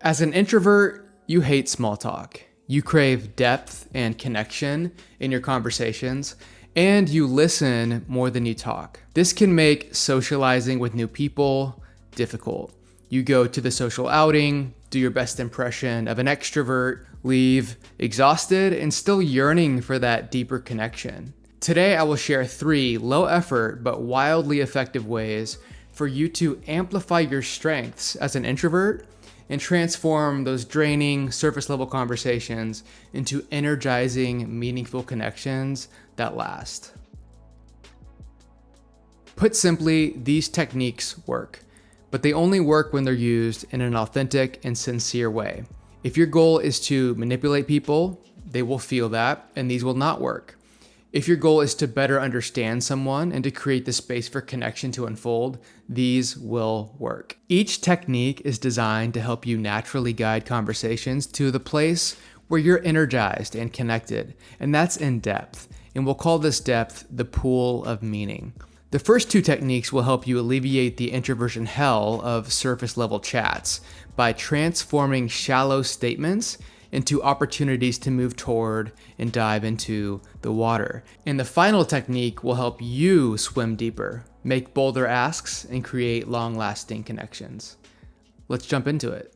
As an introvert, you hate small talk. You crave depth and connection in your conversations, and you listen more than you talk. This can make socializing with new people difficult. You go to the social outing, do your best impression of an extrovert, leave exhausted and still yearning for that deeper connection. Today, I will share 3 low effort but wildly effective ways for you to amplify your strengths as an introvert and transform those draining surface level conversations into energizing, meaningful connections that last. Put simply, these techniques work, but they only work when they're used in an authentic and sincere way. If your goal is to manipulate people, they will feel that, and these will not work. If your goal is to better understand someone and to create the space for connection to unfold, these will work. Each technique is designed to help you naturally guide conversations to the place where you're energized and connected, and that's in depth. And we'll call this depth the pool of meaning. The first 2 techniques will help you alleviate the introversion hell of surface level chats by transforming shallow statements into opportunities to move toward and dive into the water. And the final technique will help you swim deeper, make bolder asks, and create long-lasting connections. Let's jump into it.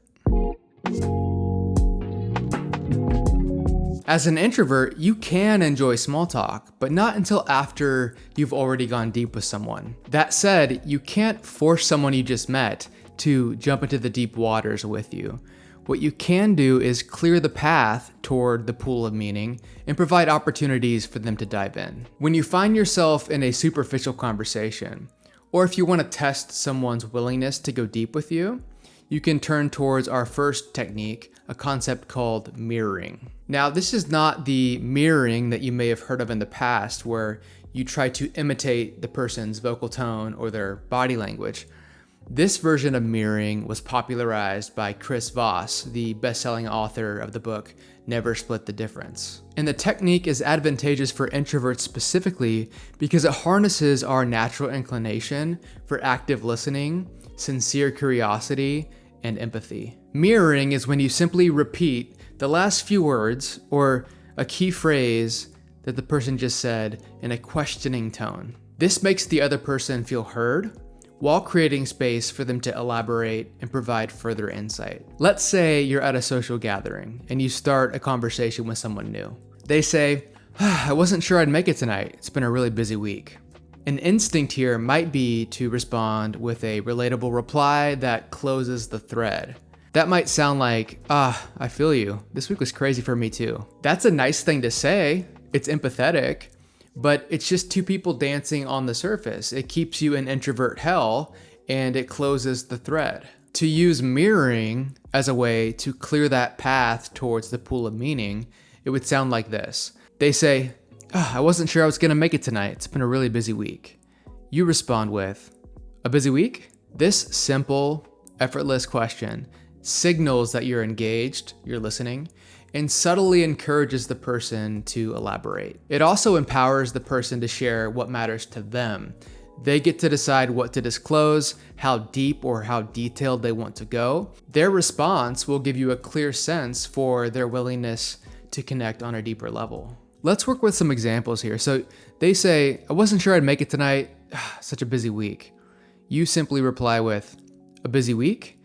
As an introvert, you can enjoy small talk, but not until after you've already gone deep with someone. That said, you can't force someone you just met to jump into the deep waters with you. What you can do is clear the path toward the pool of meaning and provide opportunities for them to dive in. When you find yourself in a superficial conversation, or if you want to test someone's willingness to go deep with you, you can turn towards our first technique, a concept called mirroring. Now, this is not the mirroring that you may have heard of in the past, where you try to imitate the person's vocal tone or their body language. This version of mirroring was popularized by Chris Voss, the best-selling author of the book Never Split the Difference. And the technique is advantageous for introverts specifically because it harnesses our natural inclination for active listening, sincere curiosity, and empathy. Mirroring is when you simply repeat the last few words or a key phrase that the person just said in a questioning tone. This makes the other person feel heard, while creating space for them to elaborate and provide further insight. Let's say you're at a social gathering and you start a conversation with someone new. They say, I wasn't sure I'd make it tonight. It's been a really busy week. An instinct here might be to respond with a relatable reply that closes the thread. That might sound like, I feel you. This week was crazy for me too. That's a nice thing to say. It's empathetic. But it's just 2 people dancing on the surface. It keeps you in introvert hell and it closes the thread. To use mirroring as a way to clear that path towards the pool of meaning, it would sound like this. They say, I wasn't sure I was gonna make it tonight. It's been a really busy week. You respond with, a busy week? This simple, effortless question signals that you're engaged, you're listening, and subtly encourages the person to elaborate. It also empowers the person to share what matters to them. They get to decide what to disclose, how deep or how detailed they want to go. Their response will give you a clear sense for their willingness to connect on a deeper level. Let's work with some examples here. So they say, I wasn't sure I'd make it tonight. Such a busy week. You simply reply with, a busy week?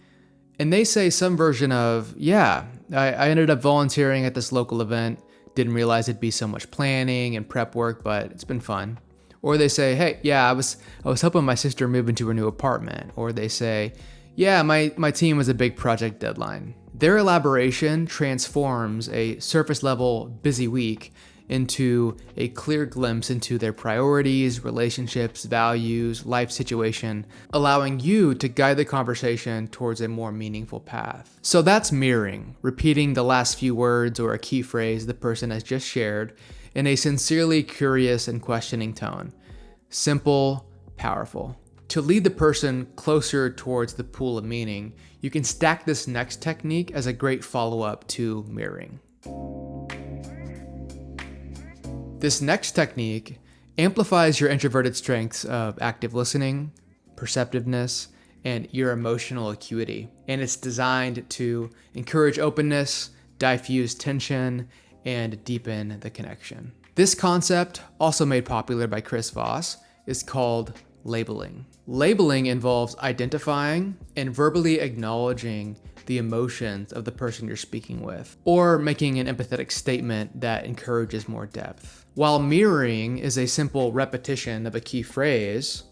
And they say some version of, yeah, I ended up volunteering at this local event, didn't realize it'd be so much planning and prep work, but it's been fun. Or they say, hey, yeah, I was helping my sister move into her new apartment. Or they say, yeah, my team was a big project deadline. Their elaboration transforms a surface level busy week into a clear glimpse into their priorities, relationships, values, life situation, allowing you to guide the conversation towards a more meaningful path. So that's mirroring, repeating the last few words or a key phrase the person has just shared in a sincerely curious and questioning tone. Simple, powerful. To lead the person closer towards the pool of meaning, you can stack this next technique as a great follow-up to mirroring. This next technique amplifies your introverted strengths of active listening, perceptiveness, and your emotional acuity. And it's designed to encourage openness, diffuse tension, and deepen the connection. This concept, also made popular by Chris Voss, is called labeling. Labeling involves identifying and verbally acknowledging the emotions of the person you're speaking with, or making an empathetic statement that encourages more depth. While mirroring is a simple repetition of a key phrase,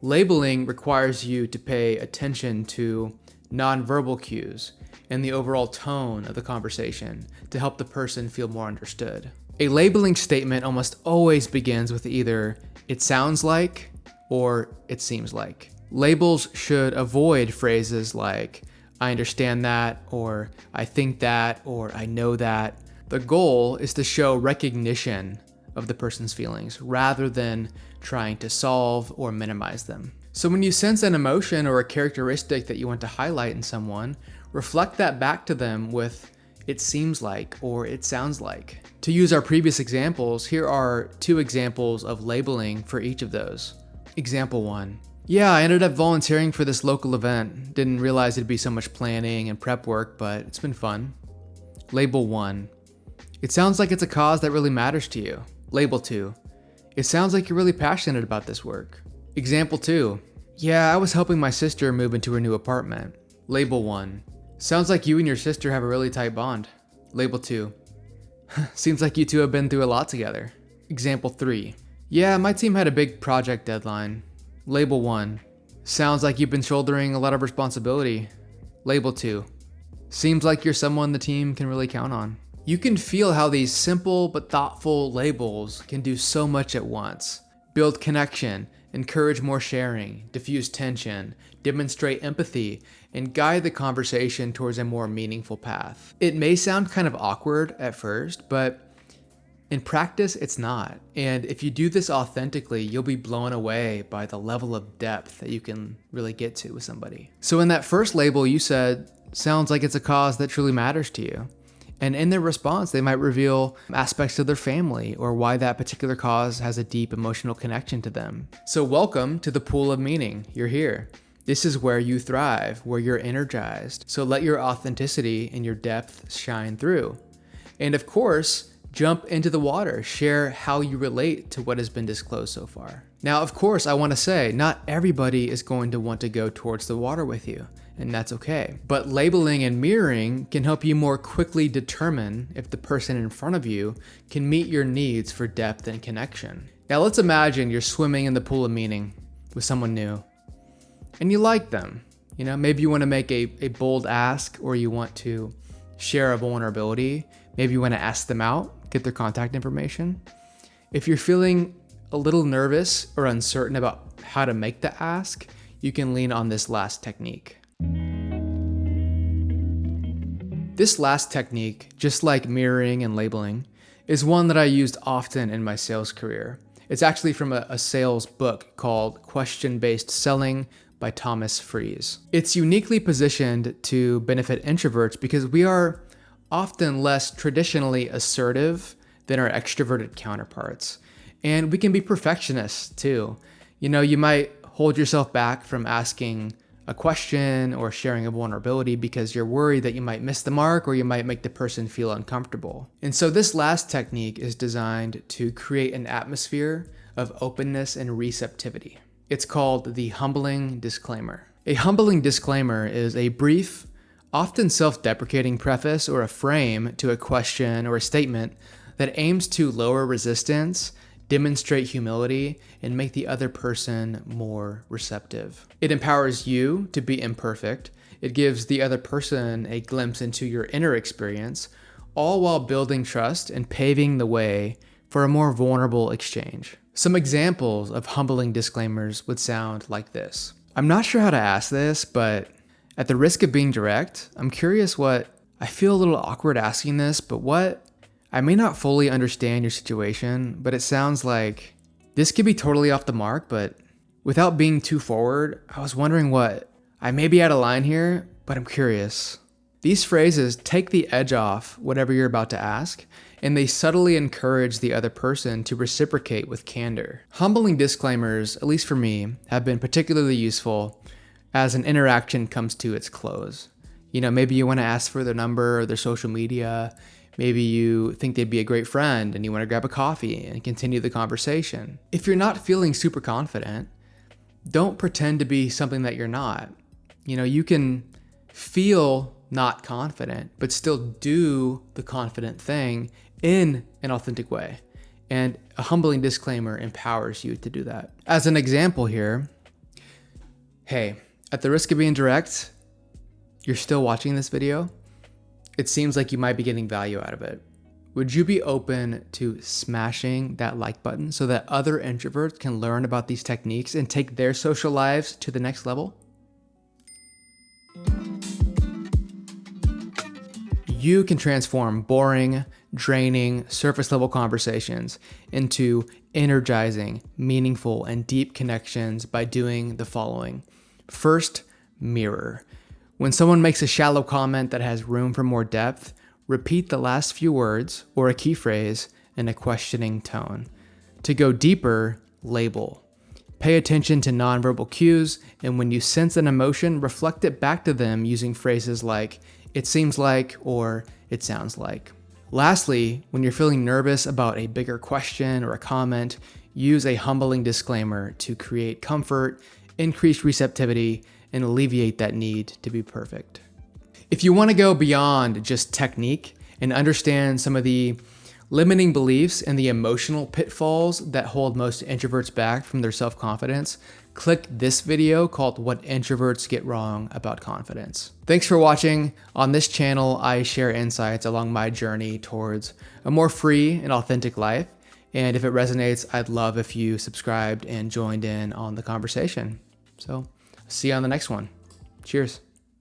labeling requires you to pay attention to nonverbal cues and the overall tone of the conversation to help the person feel more understood. A labeling statement almost always begins with either "it sounds like" or "it seems like." Labels should avoid phrases like "I understand that," or "I think that," or "I know that." The goal is to show recognition of the person's feelings rather than trying to solve or minimize them. So when you sense an emotion or a characteristic that you want to highlight in someone, reflect that back to them with "it seems like" or "it sounds like." To use our previous examples, here are 2 examples of labeling for each of those. Example 1. Yeah, I ended up volunteering for this local event. Didn't realize it'd be so much planning and prep work, but it's been fun. Label 1. It sounds like it's a cause that really matters to you. Label 2. It sounds like you're really passionate about this work. Example 2. Yeah, I was helping my sister move into her new apartment. Label 1. Sounds like you and your sister have a really tight bond. Label 2. Seems like you two have been through a lot together. Example 3. Yeah, my team had a big project deadline. Label 1. Sounds like you've been shouldering a lot of responsibility. Label 2. Seems like you're someone the team can really count on. You can feel how these simple but thoughtful labels can do so much at once. Build connection, encourage more sharing, diffuse tension, demonstrate empathy, and guide the conversation towards a more meaningful path. It may sound kind of awkward at first, but in practice, it's not. And if you do this authentically, you'll be blown away by the level of depth that you can really get to with somebody. So in that first label, you said, sounds like it's a cause that truly matters to you. And in their response, they might reveal aspects of their family or why that particular cause has a deep emotional connection to them. So welcome to the pool of meaning. You're here. This is where you thrive, where you're energized. So let your authenticity and your depth shine through. And of course, jump into the water. Share how you relate to what has been disclosed so far. Now, of course, I want to say not everybody is going to want to go towards the water with you, and that's okay. But labeling and mirroring can help you more quickly determine if the person in front of you can meet your needs for depth and connection. Now, let's imagine you're swimming in the pool of meaning with someone new, and you like them. You know, maybe you want to make a bold ask, or you want to share a vulnerability. Maybe you want to ask them out, get their contact information. If you're feeling a little nervous or uncertain about how to make the ask, you can lean on this last technique. This last technique, just like mirroring and labeling, is one that I used often in my sales career. It's actually from a sales book called Question-Based Selling by Thomas Friese. It's uniquely positioned to benefit introverts because we are often less traditionally assertive than our extroverted counterparts. And we can be perfectionists too. You know, you might hold yourself back from asking a question or sharing a vulnerability because you're worried that you might miss the mark or you might make the person feel uncomfortable. And so this last technique is designed to create an atmosphere of openness and receptivity. It's called the humbling disclaimer. A humbling disclaimer is a brief, often self-deprecating preface or a frame to a question or a statement that aims to lower resistance, demonstrate humility, and make the other person more receptive. It empowers you to be imperfect. It gives the other person a glimpse into your inner experience, all while building trust and paving the way for a more vulnerable exchange. Some examples of humbling disclaimers would sound like this. I'm not sure how to ask this, but at the risk of being direct, I'm curious I feel a little awkward asking this, but I may not fully understand your situation, but it sounds like this could be totally off the mark, but without being too forward, I was wondering I may be out of line here, but I'm curious. These phrases take the edge off whatever you're about to ask, and they subtly encourage the other person to reciprocate with candor. Humbling disclaimers, at least for me, have been particularly useful as an interaction comes to its close. Maybe you want to ask for their number or their social media. Maybe you think they'd be a great friend and you want to grab a coffee and continue the conversation. If you're not feeling super confident, don't pretend to be something that you're not. You can feel not confident, but still do the confident thing in an authentic way. And a humbling disclaimer empowers you to do that. As an example here, hey, at the risk of being direct, you're still watching this video. It seems like you might be getting value out of it. Would you be open to smashing that like button so that other introverts can learn about these techniques and take their social lives to the next level? You can transform boring, draining, surface level conversations into energizing, meaningful, and deep connections by doing the following. First, mirror. When someone makes a shallow comment that has room for more depth, repeat the last few words or a key phrase in a questioning tone. To go deeper, label. Pay attention to nonverbal cues, and when you sense an emotion, reflect it back to them using phrases like, "it seems like," or "it sounds like." Lastly, when you're feeling nervous about a bigger question or a comment, use a humbling disclaimer to create comfort, increase receptivity, and alleviate that need to be perfect. If you want to go beyond just technique and understand some of the limiting beliefs and the emotional pitfalls that hold most introverts back from their self-confidence, click this video called "What Introverts Get Wrong About Confidence." Thanks for watching. On this channel, I share insights along my journey towards a more free and authentic life. And if it resonates, I'd love if you subscribed and joined in on the conversation. So see you on the next one. Cheers.